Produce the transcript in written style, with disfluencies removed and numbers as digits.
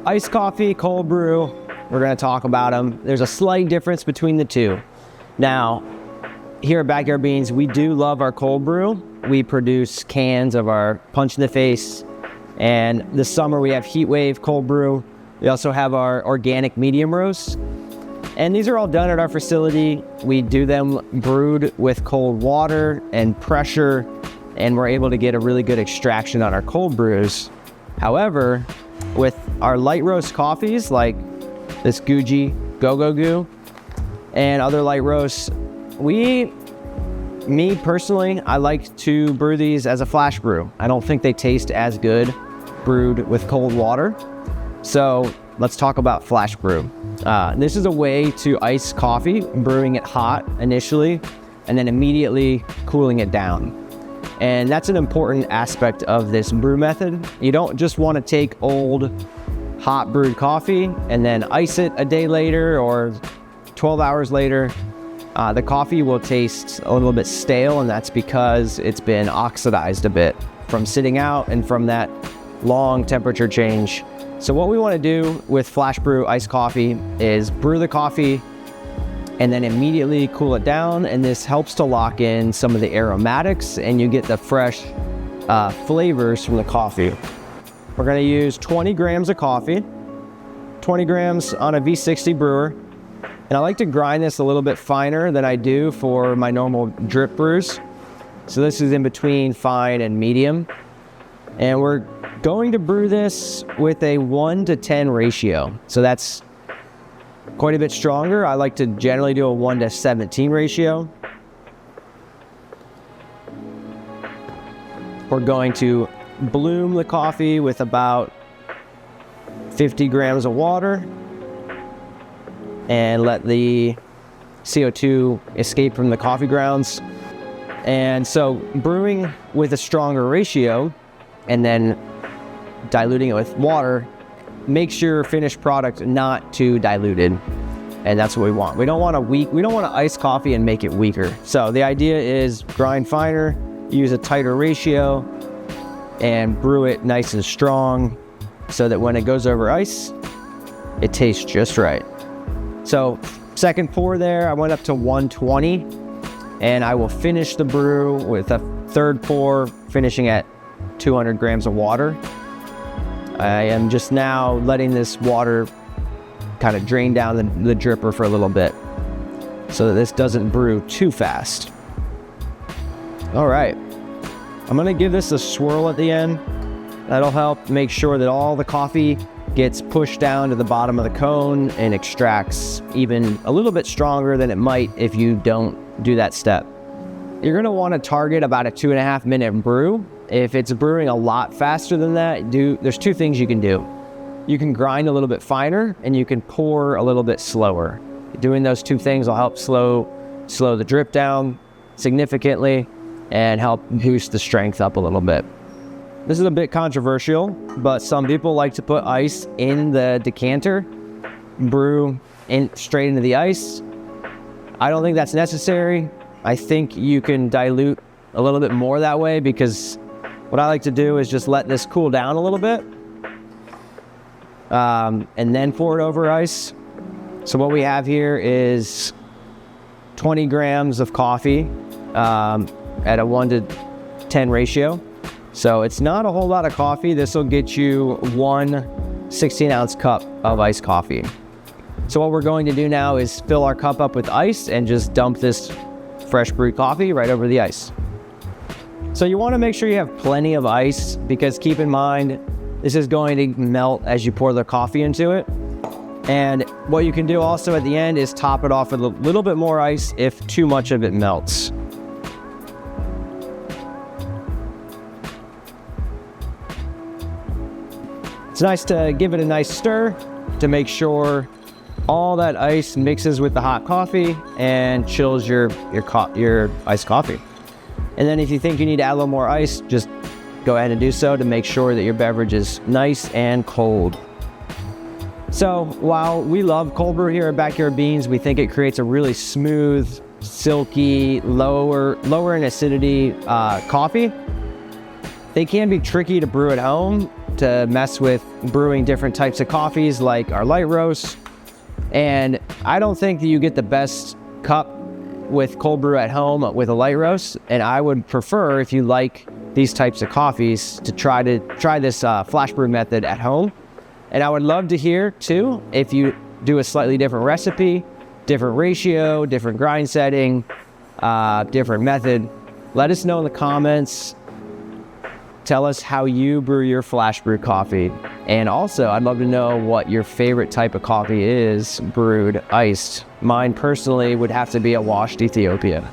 iced coffee, cold brew, we're gonna talk about them. There's a slight difference between the two. Now, here at Backyard Beans, we do love our cold brew. We produce cans of our Punch in the Face, and this summer we have Heat Wave cold brew. We also have our organic medium roast, and these are all done at our facility. We do them brewed with cold water and pressure, and we're able to get a really good extraction on our cold brews. However, with our light roast coffees like this Guji Go-Go Goo and other light roasts, me personally, I like to brew these as a flash brew. I don't think they taste as good brewed with cold water. So let's talk about flash brew. This is a way to ice coffee, brewing it hot initially, and then immediately cooling it down. And that's an important aspect of this brew method. You don't just want to take old hot brewed coffee and then ice it a day later or 12 hours later. The coffee will taste a little bit stale, and that's because it's been oxidized a bit from sitting out and from that long temperature change. So what we want to do with Flash Brew Iced Coffee is brew the coffee and then immediately cool it down, and this helps to lock in some of the aromatics and you get the fresh flavors from the coffee. We're going to use 20 grams of coffee, 20 grams on a V60 brewer. And I like to grind this a little bit finer than I do for my normal drip brews. So this is in between fine and medium. And we're going to brew this with a 1-to-10 ratio. So that's quite a bit stronger. I like to generally do a 1-to-17 ratio. We're going to bloom the coffee with about 50 grams of water and let the CO2 escape from the coffee grounds. And so brewing with a stronger ratio and then diluting it with water makes your finished product not too diluted. And that's what we want. We don't want to ice coffee and make it weaker. So the idea is grind finer, use a tighter ratio, and brew it nice and strong so that when it goes over ice, it tastes just right. So second pour there, I went up to 120, and I will finish the brew with a third pour, finishing at 200 grams of water. I am just now letting this water kind of drain down the dripper for a little bit so that this doesn't brew too fast. All right, I'm gonna give this a swirl at the end. That'll help make sure that all the coffee gets pushed down to the bottom of the cone and extracts even a little bit stronger than it might if you don't do that step. You're gonna wanna target about a 2.5 minute brew. If it's brewing a lot faster than that, there's two things you can do. You can grind a little bit finer and you can pour a little bit slower. Doing those two things will help slow the drip down significantly and help boost the strength up a little bit. This is a bit controversial, but some people like to put ice in the decanter, brew straight into the ice. I don't think that's necessary. I think you can dilute a little bit more that way, because what I like to do is just let this cool down a little bit and then pour it over ice. So what we have here is 20 grams of coffee at a 1-to-10 ratio. So it's not a whole lot of coffee. This will get you one 16-ounce cup of iced coffee. So what we're going to do now is fill our cup up with ice and just dump this fresh brewed coffee right over the ice. So you want to make sure you have plenty of ice, because keep in mind, this is going to melt as you pour the coffee into it. And what you can do also at the end is top it off with a little bit more ice if too much of it melts. It's nice to give it a nice stir to make sure all that ice mixes with the hot coffee and chills your iced coffee. And then if you think you need to add a little more ice, just go ahead and do so to make sure that your beverage is nice and cold. So while we love cold brew here at Backyard Beans, we think it creates a really smooth, silky, lower in acidity coffee. They can be tricky to brew at home. to mess with brewing different types of coffees like our light roast. And I don't think that you get the best cup with cold brew at home with a light roast. And I would prefer, if you like these types of coffees, to try this flash brew method at home. And I would love to hear too, if you do a slightly different recipe, different ratio, different grind setting, different method. Let us know in the comments. Tell us how you brew your flash brew coffee. And also, I'd love to know what your favorite type of coffee is brewed iced. Mine personally would have to be a washed Ethiopia.